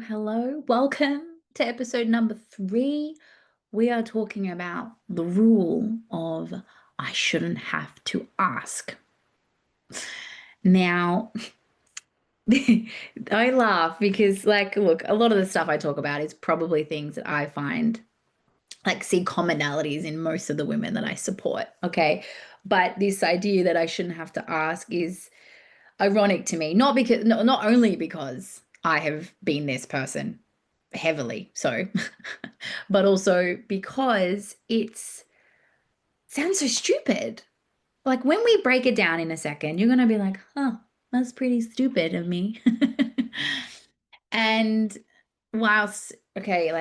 Hello. Welcome to episode number 3. We are talking about the rule of I shouldn't have to ask. Now, I laugh because, look, a lot of the stuff I talk about is probably things that I find, see commonalities in most of the women that I support. Okay. But this idea that I shouldn't have to ask is ironic to me, not only because I have been this person heavily so, but also because it sounds so stupid. Like when we break it down in a second, you're gonna be like, huh, that's pretty stupid of me. And whilst, okay,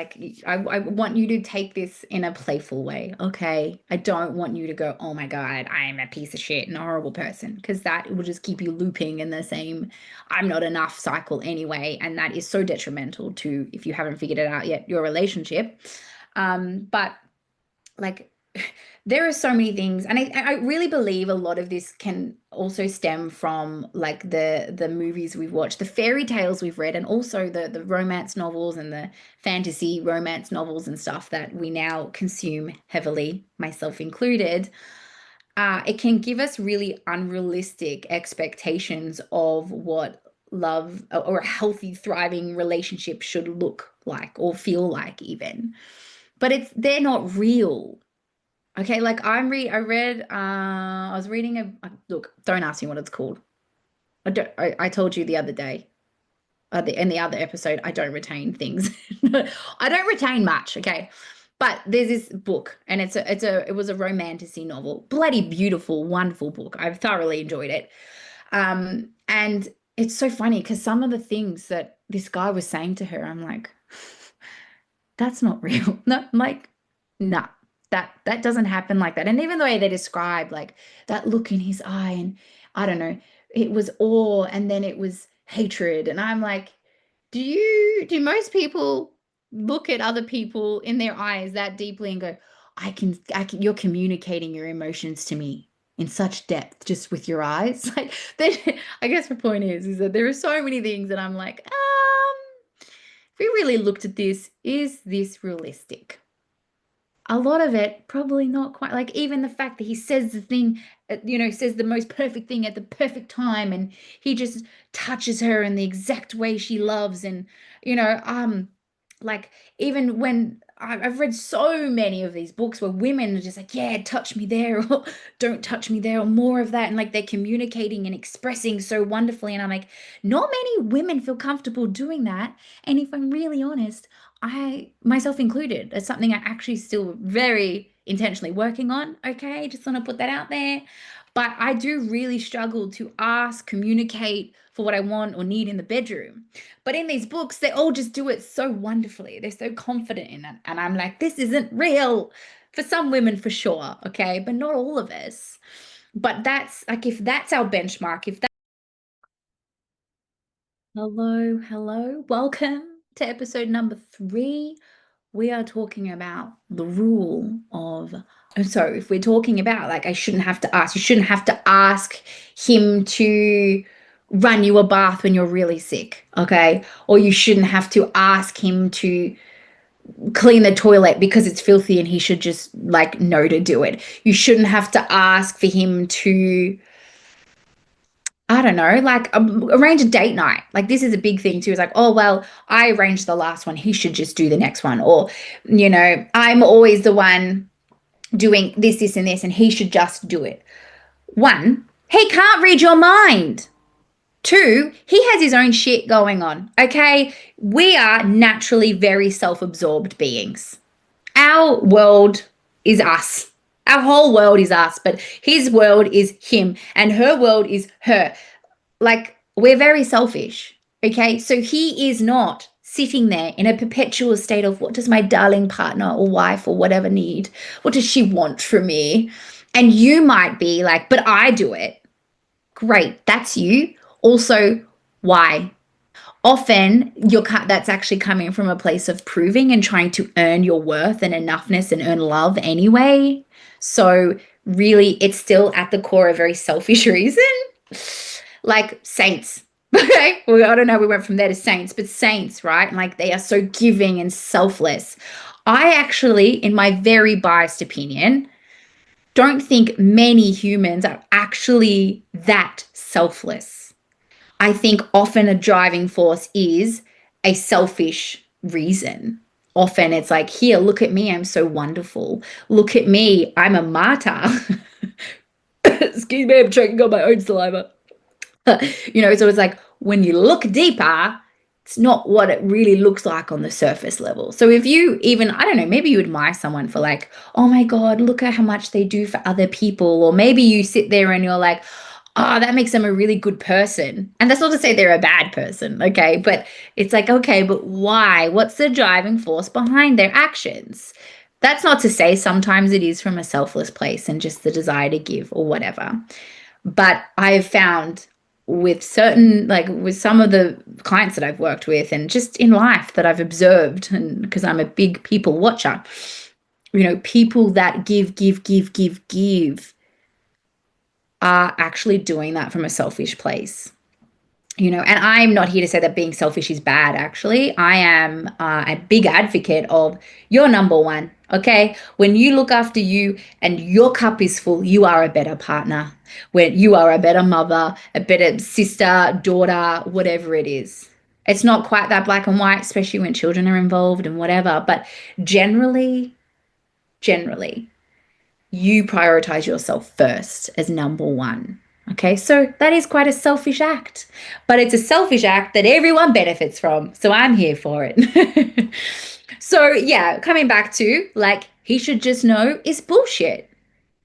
I want you to take this in a playful way, okay? I don't want you to go, oh my God, I am a piece of shit and a horrible person, because that will just keep you looping in the same I'm not enough cycle anyway. And that is so detrimental to, if you haven't figured it out yet, your relationship. But like there are so many things, and I really believe a lot of this can also stem from like the movies we've watched, the fairy tales we've read, and also the romance novels and the fantasy romance novels and stuff that we now consume heavily, myself included. It can give us really unrealistic expectations of what love or a healthy, thriving relationship should look like or feel like even. But they're not real. Okay, like I was reading look, don't ask me what it's called. I told you the other day, in the other episode, I don't retain things. I don't retain much, okay? But there's this book, and it was a romantasy novel. Bloody beautiful, wonderful book. I've thoroughly enjoyed it. And it's so funny because some of the things that this guy was saying to her, I'm like, that's not real. No, like, nah, that doesn't happen like that. And even the way they describe like that look in his eye, and I don't know, it was awe and then it was hatred. And I'm like, do most people look at other people in their eyes that deeply and go, you're communicating your emotions to me in such depth just with your eyes? Like then I guess my point is that there are so many things that I'm like, if we really looked at this, is this realistic? A lot of it probably not quite, like even the fact that he says the thing, says the most perfect thing at the perfect time, and he just touches her in the exact way she loves. And you know like even when I've read so many of these books where women are just like, yeah, touch me there, or don't touch me there, or more of that, and like they're communicating and expressing so wonderfully, and I'm like, not many women feel comfortable doing that. And if I'm really honest, I, myself included, it's something I actually still very intentionally working on. Okay, just want to put that out there. But I do really struggle to ask, communicate for what I want or need in the bedroom. But in these books, they all just do it so wonderfully. They're so confident in it. And I'm like, this isn't real. For some women, for sure. Okay, but not all of us. But that's like, if that's our benchmark, if that. Hello, hello. Welcome to episode number 3. We are talking about the rule of, so if we're talking about like, I shouldn't have to ask, you shouldn't have to ask him to run you a bath when you're really sick, okay? Or you shouldn't have to ask him to clean the toilet because it's filthy and he should just like know to do it. You shouldn't have to ask for him to, I don't know, like arrange a date night. Like this is a big thing too. It's like, oh well, I arranged the last one. He should just do the next one. Or, I'm always the one doing this, this, and this, and he should just do it. One, he can't read your mind. Two, he has his own shit going on. Okay, we are naturally very self-absorbed beings. Our world is us. Our whole world is us, but his world is him, and her world is her. Like, we're very selfish. Okay. So he is not sitting there in a perpetual state of what does my darling partner or wife or whatever need? What does she want from me? And you might be like, but I do it. Great. That's you. Also, why? Often that's actually coming from a place of proving and trying to earn your worth and enoughness and earn love anyway. So really, it's still at the core a very selfish reason. Like saints, Okay, well, I don't know. We went from there to saints, but saints, right? Like they are so giving and selfless. I actually, in my very biased opinion, don't think many humans are actually that selfless. I think often a driving force is a selfish reason. Often it's like, here, look at me, I'm so wonderful. Look at me, I'm a martyr. Excuse me, I'm choking on my own saliva. So it's like when you look deeper, it's not what it really looks like on the surface level. So if you even, I don't know, maybe you admire someone for like, oh my God, look at how much they do for other people. Or maybe you sit there and you're like, oh, that makes them a really good person. And that's not to say they're a bad person, okay? But it's like, okay, but why? What's the driving force behind their actions? That's not to say sometimes it is from a selfless place and just the desire to give or whatever. But I have found with certain, like with some of the clients that I've worked with and just in life that I've observed, and because I'm a big people watcher, people that give are actually doing that from a selfish place. And I'm not here to say that being selfish is bad, actually. I am a big advocate of you're number one, okay? When you look after you and your cup is full, you are a better partner. When you are a better mother, a better sister, daughter, whatever it is. It's not quite that black and white, especially when children are involved and whatever. But generally, you prioritize yourself first as number one. Okay, so that is quite a selfish act, but it's a selfish act that everyone benefits from. So I'm here for it. So, yeah, coming back to like, he should just know is bullshit.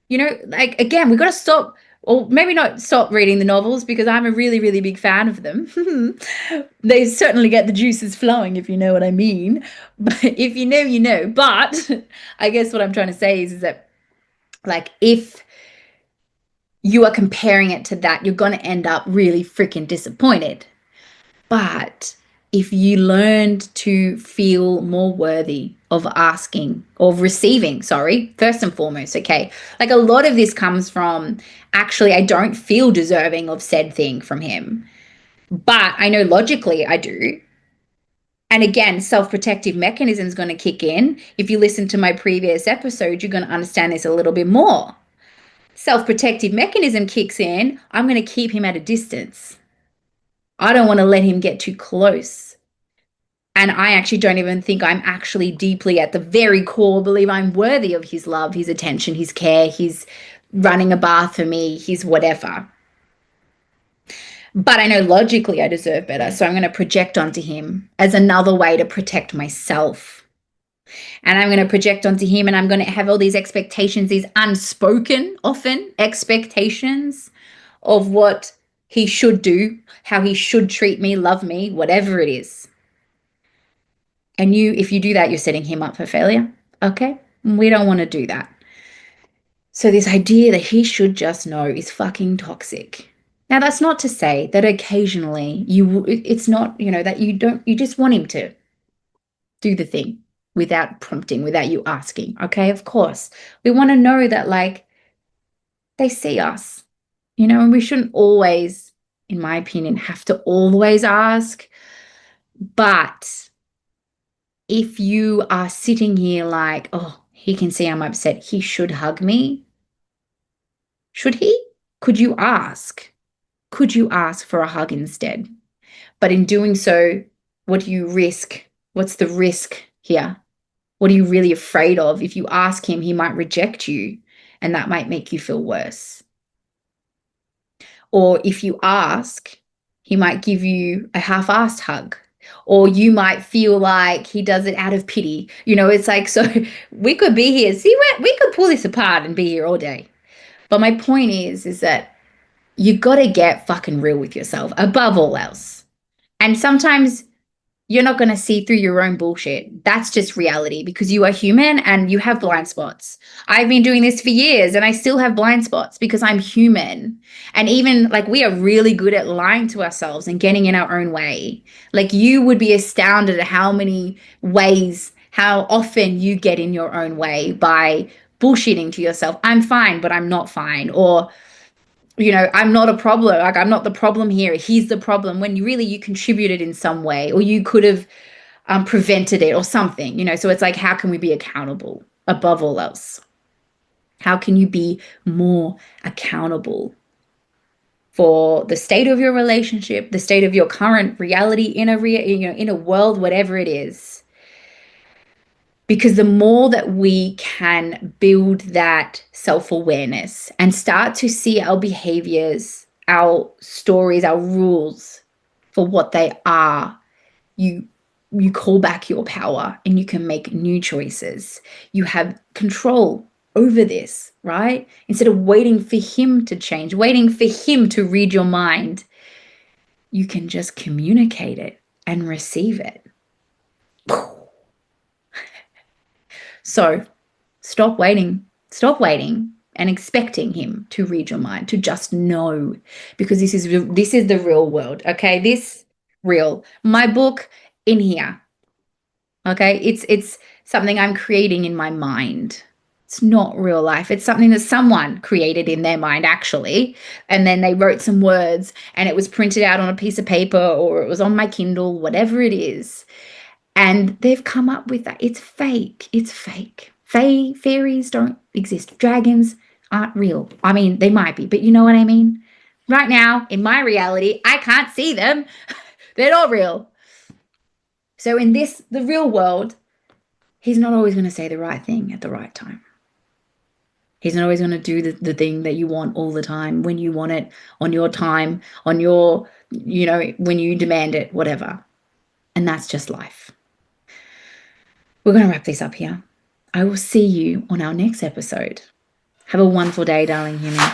Like, again, we got to stop, or maybe not stop reading the novels because I'm a really, really big fan of them. They certainly get the juices flowing, if you know what I mean. But if you know, you know. But I guess what I'm trying to say is that like if you are comparing it to that, you're going to end up really freaking disappointed. But if you learned to feel more worthy of asking, of receiving, sorry, first and foremost, okay, like a lot of this comes from actually, I don't feel deserving of said thing from him, but I know logically I do. And again, self protective mechanism is going to kick in. If you listen to my previous episode, you're going to understand this a little bit more. Self protective mechanism kicks in. I'm going to keep him at a distance. I don't want to let him get too close. And I actually don't even think I'm actually deeply at the very core believe I'm worthy of his love, his attention, his care, his running a bath for me, his whatever. But I know logically I deserve better. So I'm going to project onto him as another way to protect myself. And I'm going to project onto him and I'm going to have all these expectations, these unspoken, often expectations of what he should do, how he should treat me, love me, whatever it is. And if you do that, you're setting him up for failure. Okay? We don't want to do that. So this idea that he should just know is fucking toxic. Now, that's not to say that occasionally it's not, that you just want him to do the thing without prompting, without you asking. Okay, of course. We want to know that, like, they see us, and we shouldn't always, in my opinion, have to always ask. But if you are sitting here like, oh, he can see I'm upset, he should hug me. Should he? Could you ask? Could you ask for a hug instead? But in doing so, what do you risk? What's the risk here? What are you really afraid of? If you ask him, he might reject you, and that might make you feel worse. Or if you ask, he might give you a half-assed hug. Or you might feel like he does it out of pity. It's like, so we could be here. See, we could pull this apart and be here all day. But my point is that you got to get fucking real with yourself above all else. And sometimes you're not going to see through your own bullshit. That's just reality because you are human and you have blind spots. I've been doing this for years and I still have blind spots because I'm human. And even like we are really good at lying to ourselves and getting in our own way. Like you would be astounded at how many ways, how often you get in your own way by bullshitting to yourself. I'm fine, but I'm not fine. Or I'm not a problem. Like, I'm not the problem here. He's the problem, when you contributed in some way, or you could have prevented it or something. So it's like, how can we be accountable above all else? How can you be more accountable for the state of your relationship, the state of your current reality in a world, whatever it is? Because the more that we can build that self-awareness and start to see our behaviors, our stories, our rules for what they are, you you call back your power and you can make new choices. You have control over this, right? Instead of waiting for him to change, waiting for him to read your mind, you can just communicate it and receive it. So stop waiting and expecting him to read your mind, to just know, because this is the real world. Okay, this real. My book in here. Okay, it's something I'm creating in my mind. It's not real life. It's something that someone created in their mind, actually. And then they wrote some words and it was printed out on a piece of paper, or it was on my Kindle, whatever it is. And they've come up with that. It's fake. It's fake. Fairies don't exist. Dragons aren't real. I mean, they might be, but you know what I mean? Right now, in my reality, I can't see them. They're not real. So in the real world, he's not always going to say the right thing at the right time. He's not always going to do the thing that you want all the time, when you want it, on your time, when you demand it, whatever. And that's just life. We're going to wrap this up here. I will see you on our next episode. Have a wonderful day, darling human.